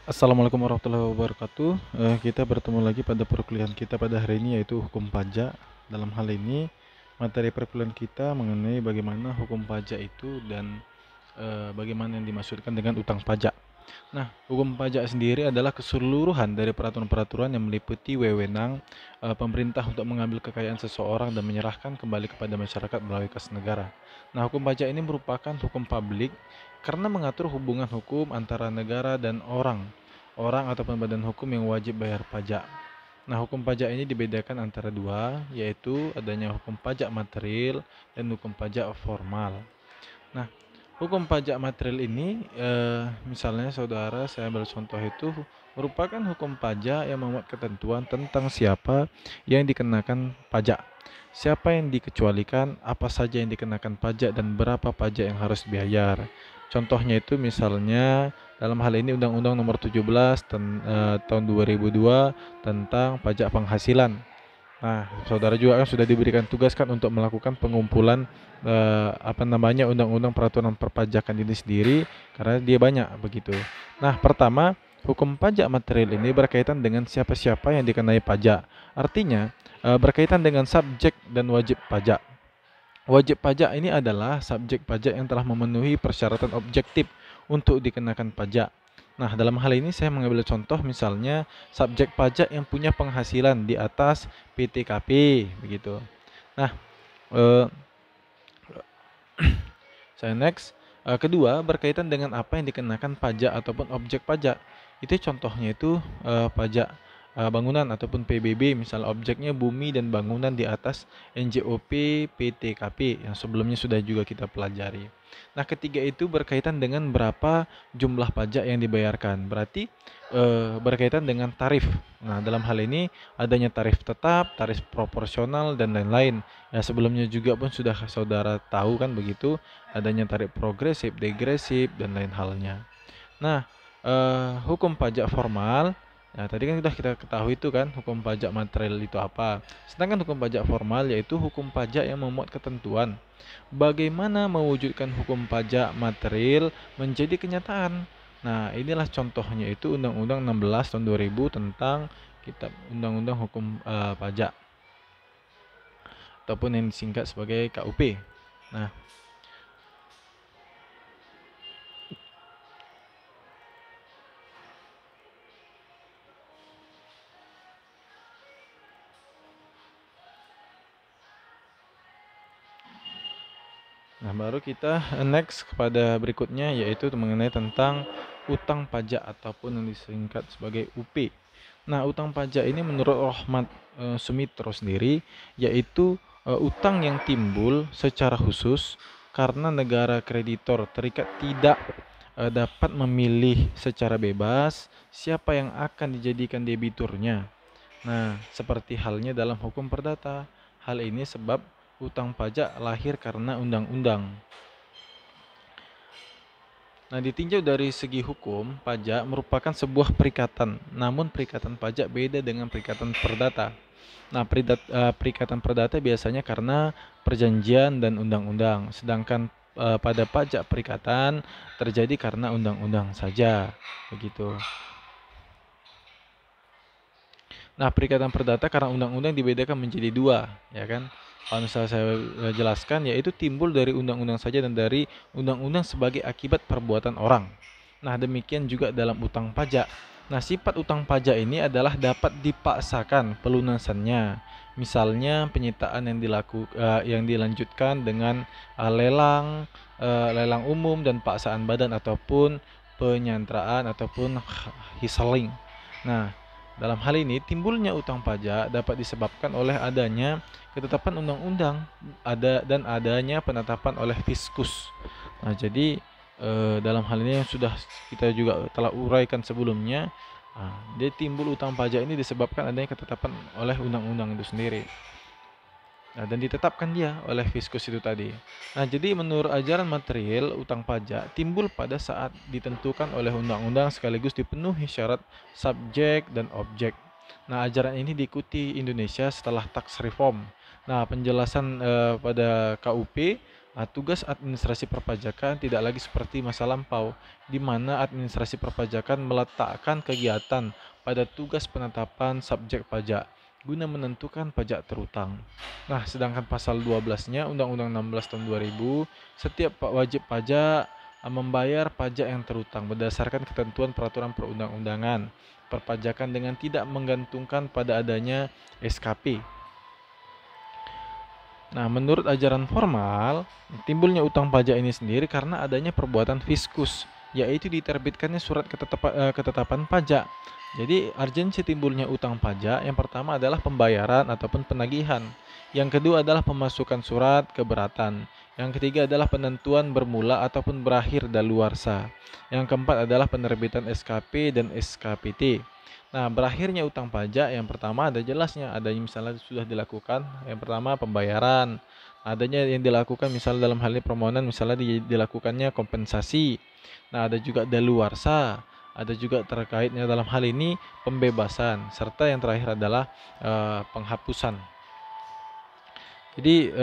Assalamualaikum warahmatullahi wabarakatuh. Kita bertemu lagi pada perkuliahan kita pada hari ini, yaitu hukum pajak. Dalam hal ini, materi perkuliahan kita mengenai bagaimana hukum pajak itu dan bagaimana yang dimaksudkan dengan utang pajak. Nah, hukum pajak sendiri adalah keseluruhan dari peraturan-peraturan yang meliputi wewenang pemerintah untuk mengambil kekayaan seseorang dan menyerahkan kembali kepada masyarakat melalui kas negara. Nah, hukum pajak ini merupakan hukum publik karena mengatur hubungan hukum antara negara dan orang ataupun badan hukum yang wajib bayar pajak. Nah, hukum pajak ini dibedakan antara dua, yaitu adanya hukum pajak material dan hukum pajak formal. Nah, hukum pajak material ini, misalnya saudara, saya ambil contoh itu merupakan hukum pajak yang memuat ketentuan tentang siapa yang dikenakan pajak, siapa yang dikecualikan, apa saja yang dikenakan pajak, dan berapa pajak yang harus dibayar. Contohnya itu misalnya dalam hal ini Undang-Undang Nomor 17 tahun 2002 tentang pajak penghasilan. Nah, saudara juga kan sudah diberikan tugas kan untuk melakukan pengumpulan undang-undang peraturan perpajakan ini sendiri karena dia banyak begitu. Nah, pertama, hukum pajak material ini berkaitan dengan siapa-siapa yang dikenai pajak. Artinya, berkaitan dengan subjek dan wajib pajak. Wajib pajak ini adalah subjek pajak yang telah memenuhi persyaratan objektif untuk dikenakan pajak. Nah, dalam hal ini saya mengambil contoh misalnya subjek pajak yang punya penghasilan di atas PTKP begitu. Nah, eh, saya next. Kedua, berkaitan dengan apa yang dikenakan pajak ataupun objek pajak. Itu contohnya itu pajak bangunan ataupun PBB, misal objeknya bumi dan bangunan di atas NJOP PTKP yang sebelumnya sudah juga kita pelajari. Nah, ketiga itu berkaitan dengan berapa jumlah pajak yang dibayarkan. Berarti berkaitan dengan tarif. Nah, dalam hal ini adanya tarif tetap, tarif proporsional, dan lain-lain. Ya, sebelumnya juga pun sudah saudara tahu kan begitu, adanya tarif progresif, degresif, dan lain halnya. Nah, hukum pajak formal, ya tadi kan sudah kita ketahui itu kan, hukum pajak material itu apa. Sedangkan hukum pajak formal yaitu hukum pajak yang memuat ketentuan bagaimana mewujudkan hukum pajak material menjadi kenyataan. Nah, inilah contohnya itu Undang-Undang 16 tahun 2000 tentang Kitab Undang-Undang Hukum Pajak ataupun yang disingkat sebagai KUP. Nah, baru kita next kepada berikutnya, yaitu mengenai tentang utang pajak ataupun yang disingkat sebagai UP. Nah, utang pajak ini menurut Rohmat Sumitro sendiri yaitu utang yang timbul secara khusus karena negara kreditor terikat tidak dapat memilih secara bebas siapa yang akan dijadikan debiturnya. Nah, seperti halnya dalam hukum perdata. Hal ini sebab utang pajak lahir karena undang-undang. Nah, ditinjau dari segi hukum, pajak merupakan sebuah perikatan. Namun perikatan pajak beda dengan perikatan perdata. Nah, perikatan perdata biasanya karena perjanjian dan undang-undang. Sedangkan pada pajak perikatan terjadi karena undang-undang saja. Begitu. Nah, perikatan perdata karena undang-undang dibedakan menjadi dua, ya kan? Kalau misalnya saya jelaskan, yaitu timbul dari undang-undang saja dan dari undang-undang sebagai akibat perbuatan orang. Nah, demikian juga dalam utang pajak. Nah, sifat utang pajak ini adalah dapat dipaksakan pelunasannya. Misalnya penyitaan yang dilanjutkan dengan lelang umum dan paksaan badan ataupun penyanderaan ataupun hiseling. Nah, dalam hal ini, timbulnya utang pajak dapat disebabkan oleh adanya ketetapan undang-undang dan adanya penetapan oleh fiskus. Nah, jadi dalam hal ini yang sudah kita juga telah uraikan sebelumnya, dia timbul utang pajak ini disebabkan adanya ketetapan oleh undang-undang itu sendiri. Nah, dan ditetapkan dia oleh fiskus itu tadi. Nah, jadi menurut ajaran material, utang pajak timbul pada saat ditentukan oleh undang-undang sekaligus dipenuhi syarat subjek dan objek. Nah, ajaran ini diikuti Indonesia setelah tax reform. Nah, penjelasan pada KUP Tugas administrasi perpajakan tidak lagi seperti masa lampau, di mana administrasi perpajakan meletakkan kegiatan pada tugas penetapan subjek pajak guna menentukan pajak terutang. Nah, sedangkan pasal 12-nya Undang-Undang 16 tahun 2000, setiap wajib pajak membayar pajak yang terutang berdasarkan ketentuan peraturan perundang-undangan perpajakan dengan tidak menggantungkan pada adanya SKP. Nah, menurut ajaran formal, timbulnya utang pajak ini sendiri karena adanya perbuatan fiskus, yaitu diterbitkannya surat ketetapan pajak. Jadi, urgensi timbulnya utang pajak yang pertama adalah pembayaran ataupun penagihan. Yang kedua adalah pemasukan surat keberatan. Yang ketiga adalah penentuan bermula ataupun berakhir daluarsa. Yang keempat adalah penerbitan SKP dan SKPT. Nah, berakhirnya utang pajak yang pertama ada jelasnya, adanya misalnya sudah dilakukan, yang pertama pembayaran, adanya yang dilakukan misalnya dalam hal ini permohonan misalnya dilakukannya kompensasi. Nah, ada juga daluarsa, ada juga terkaitnya dalam hal ini pembebasan, serta yang terakhir adalah penghapusan. Jadi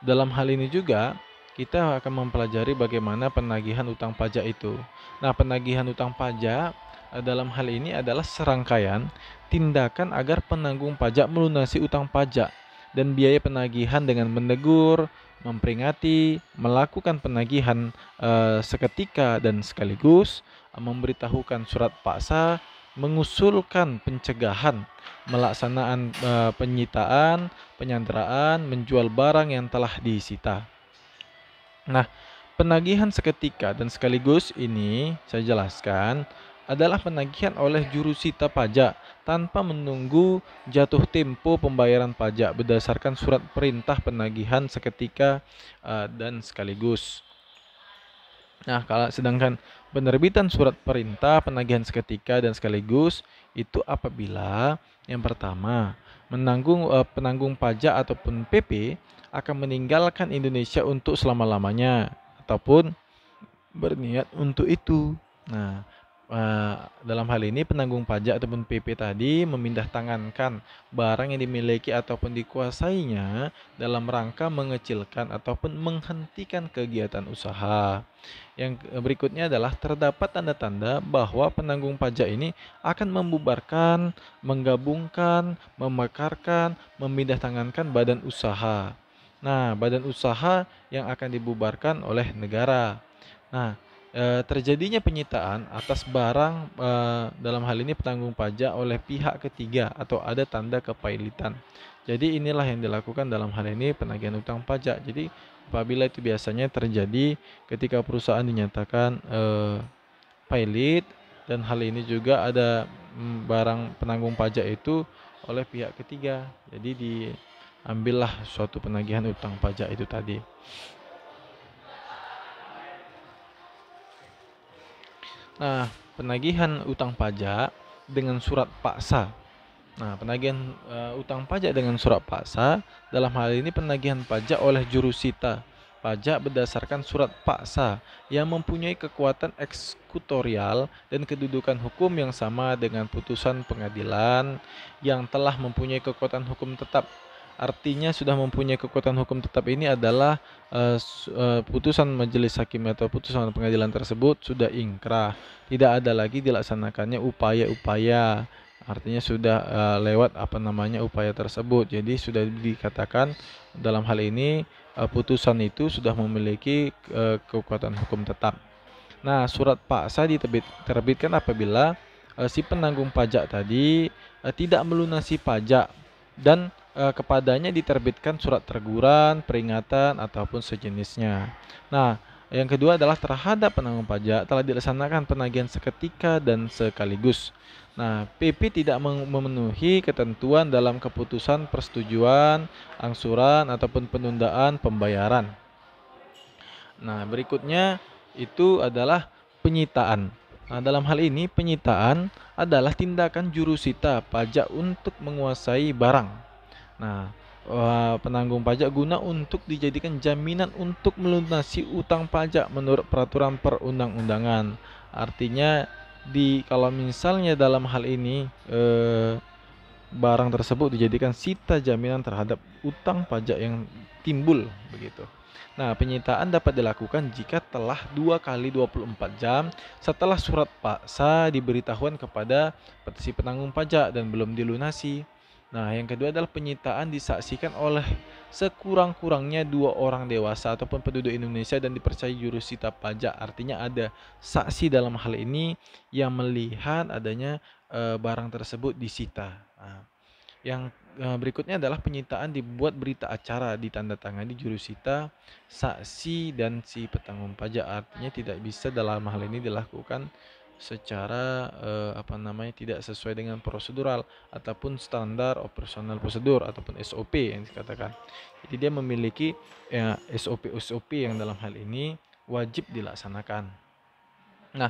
dalam hal ini juga kita akan mempelajari bagaimana penagihan utang pajak itu. Nah, penagihan utang pajak dalam hal ini adalah serangkaian tindakan agar penanggung pajak melunasi utang pajak dan biaya penagihan dengan menegur, memperingati, melakukan penagihan seketika dan sekaligus, memberitahukan surat paksa, mengusulkan pencegahan, melaksanaan penyitaan, penyanderaan, menjual barang yang telah disita. Nah, penagihan seketika dan sekaligus ini saya jelaskan adalah penagihan oleh jurusita pajak tanpa menunggu jatuh tempo pembayaran pajak berdasarkan surat perintah penagihan seketika dan sekaligus. Nah, kalau sedangkan penerbitan surat perintah penagihan seketika dan sekaligus itu apabila yang pertama penanggung pajak ataupun PP akan meninggalkan Indonesia untuk selama-lamanya ataupun berniat untuk itu. Nah, dalam hal ini penanggung pajak ataupun PP tadi memindah tangankan barang yang dimiliki ataupun dikuasainya dalam rangka mengecilkan ataupun menghentikan kegiatan usaha. Yang berikutnya adalah terdapat tanda-tanda bahwa penanggung pajak ini akan membubarkan, menggabungkan, memekarkan, memindah tangankan badan usaha. Nah, badan usaha yang akan dibubarkan oleh negara. Nah, terjadinya penyitaan atas barang dalam hal ini penanggung pajak oleh pihak ketiga atau ada tanda kepailitan. Jadi inilah yang dilakukan dalam hal ini penagihan utang pajak. Jadi apabila itu biasanya terjadi ketika perusahaan dinyatakan pailit dan hal ini juga ada barang penanggung pajak itu oleh pihak ketiga. Jadi diambillah suatu penagihan utang pajak itu tadi. Nah, penagihan utang pajak dengan surat paksa. Nah, penagihan utang pajak dengan surat paksa dalam hal ini penagihan pajak oleh jurusita pajak berdasarkan surat paksa yang mempunyai kekuatan eksekutorial dan kedudukan hukum yang sama dengan putusan pengadilan yang telah mempunyai kekuatan hukum tetap. Artinya sudah mempunyai kekuatan hukum tetap ini adalah putusan majelis hakim atau putusan pengadilan tersebut sudah ingkrah, tidak ada lagi dilaksanakannya upaya-upaya. Artinya sudah lewat upaya tersebut. Jadi sudah dikatakan dalam hal ini putusan itu sudah memiliki kekuatan hukum tetap. Nah, surat paksa diterbitkan apabila si penanggung pajak tadi tidak melunasi pajak dan kepadanya diterbitkan surat teguran, peringatan, ataupun sejenisnya. Nah, yang kedua adalah terhadap penanggung pajak telah dilaksanakan penagihan seketika dan sekaligus. Nah, PP tidak memenuhi ketentuan dalam keputusan persetujuan, angsuran, ataupun penundaan pembayaran. Nah, berikutnya itu adalah penyitaan. Nah, dalam hal ini penyitaan adalah tindakan jurusita pajak untuk menguasai barang. Nah, penanggung pajak guna untuk dijadikan jaminan untuk melunasi utang pajak menurut peraturan perundang-undangan. Artinya kalau misalnya dalam hal ini barang tersebut dijadikan sita jaminan terhadap utang pajak yang timbul begitu. Nah, penyitaan dapat dilakukan jika telah 2 kali 24 jam setelah surat paksa diberitahuan kepada si penanggung pajak dan belum dilunasi. Nah, yang kedua adalah penyitaan disaksikan oleh sekurang-kurangnya 2 orang dewasa ataupun penduduk Indonesia dan dipercaya jurusita pajak. Artinya ada saksi dalam hal ini yang melihat adanya barang tersebut disita. Nah, yang berikutnya adalah penyitaan dibuat berita acara ditandatangani jurusita, saksi, dan si petanggung pajak. Artinya tidak bisa dalam hal ini dilakukan secara tidak sesuai dengan prosedural ataupun standar operasional prosedur ataupun SOP yang dikatakan. Jadi dia memiliki SOP yang dalam hal ini wajib dilaksanakan. Nah,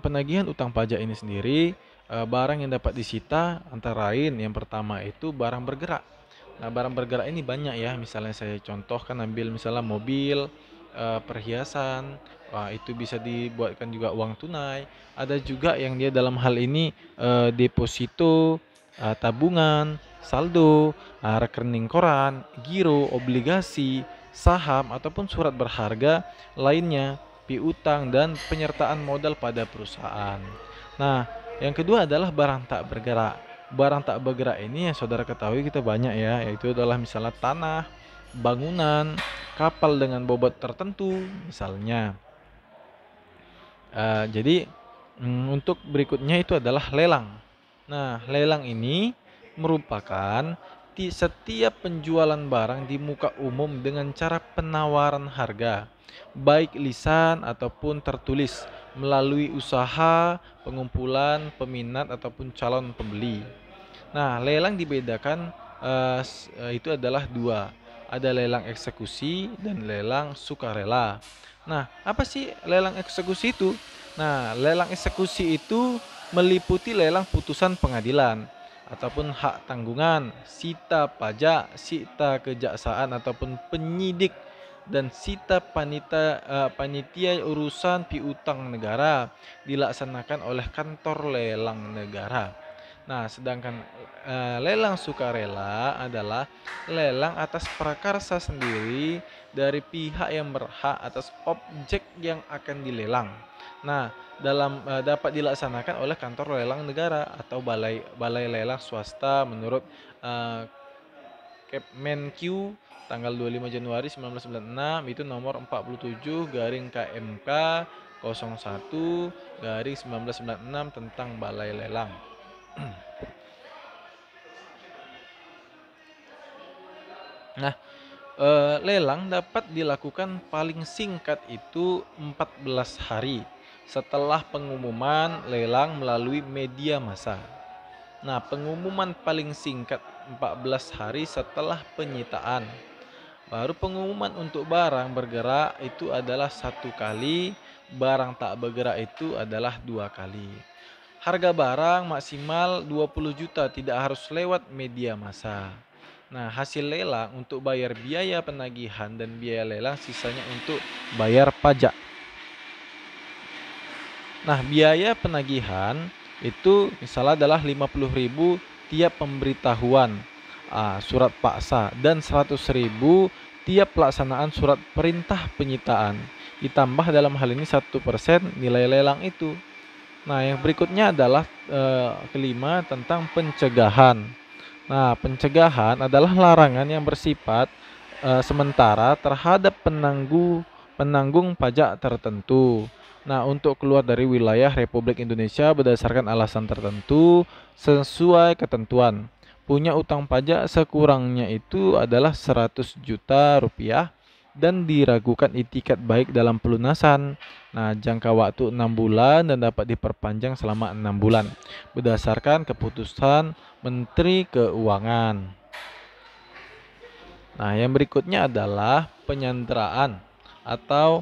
penagihan utang pajak ini sendiri, barang yang dapat disita antara lain yang pertama itu barang bergerak. Nah, barang bergerak ini banyak ya, misalnya saya contohkan ambil misalnya mobil, perhiasan, itu bisa dibuatkan juga uang tunai. Ada juga yang dia dalam hal ini deposito, tabungan, saldo, rekening koran, giro, obligasi, saham ataupun surat berharga lainnya, piutang, dan penyertaan modal pada perusahaan. Nah, yang kedua adalah barang tak bergerak. Barang tak bergerak ini yang saudara ketahui kita banyak ya, yaitu adalah misalnya tanah, bangunan, kapal dengan bobot tertentu misalnya. Jadi untuk berikutnya itu adalah lelang. Nah, lelang ini merupakan setiap penjualan barang di muka umum dengan cara penawaran harga, baik lisan ataupun tertulis, melalui usaha, pengumpulan, peminat ataupun calon pembeli. Nah, lelang dibedakan itu adalah dua. Ada lelang eksekusi dan lelang sukarela. Nah, apa sih lelang eksekusi itu? Nah, lelang eksekusi itu meliputi lelang putusan pengadilan ataupun hak tanggungan, sita pajak, sita kejaksaan ataupun penyidik, dan sita panitia urusan piutang negara dilaksanakan oleh kantor lelang negara. Nah, sedangkan lelang sukarela adalah lelang atas prakarsa sendiri dari pihak yang berhak atas objek yang akan dilelang. Nah, dapat dilaksanakan oleh kantor lelang negara atau balai lelang swasta menurut Kepmenq tanggal 25 Januari 1996 itu nomor 47 garing KMK 01 garing 1996 tentang balai lelang. Nah, lelang dapat dilakukan paling singkat itu 14 hari setelah pengumuman lelang melalui media massa. Nah, pengumuman paling singkat 14 hari setelah penyitaan. Baru pengumuman untuk barang bergerak itu adalah 1 kali, barang tak bergerak itu adalah 2 kali. Harga barang maksimal 20 juta, tidak harus lewat media massa. Nah, hasil lelang untuk bayar biaya penagihan dan biaya lelang, sisanya untuk bayar pajak. Nah, biaya penagihan itu misalnya adalah 50.000 tiap pemberitahuan surat paksa dan 100.000 tiap pelaksanaan surat perintah penyitaan. Ditambah dalam hal ini 1% nilai lelang itu. Nah, yang berikutnya adalah kelima tentang pencegahan. Nah, pencegahan adalah larangan yang bersifat sementara terhadap penanggung pajak tertentu. Nah, untuk keluar dari wilayah Republik Indonesia berdasarkan alasan tertentu sesuai ketentuan. Punya utang pajak sekurangnya itu adalah 100 juta rupiah dan diragukan itikat baik dalam pelunasan. Nah, jangka waktu 6 bulan dan dapat diperpanjang selama 6 bulan berdasarkan keputusan Menteri Keuangan. Nah, yang berikutnya adalah penyanderaan atau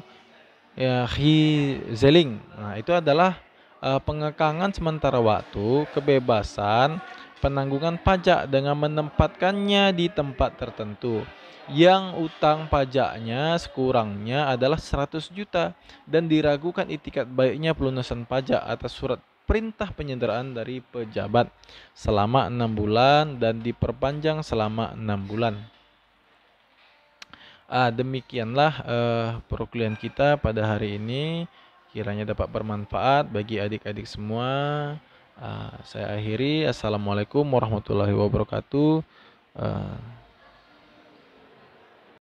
ghiseling. Nah, itu adalah pengekangan sementara waktu kebebasan penanggungan pajak dengan menempatkannya di tempat tertentu yang utang pajaknya sekurangnya adalah 100 juta dan diragukan itikat baiknya pelunasan pajak atas surat perintah penyanderaan dari pejabat selama 6 bulan dan diperpanjang selama 6 bulan. Demikianlah perkuliahan kita pada hari ini. Kiranya dapat bermanfaat bagi adik-adik semua. Saya akhiri. Assalamualaikum warahmatullahi wabarakatuh.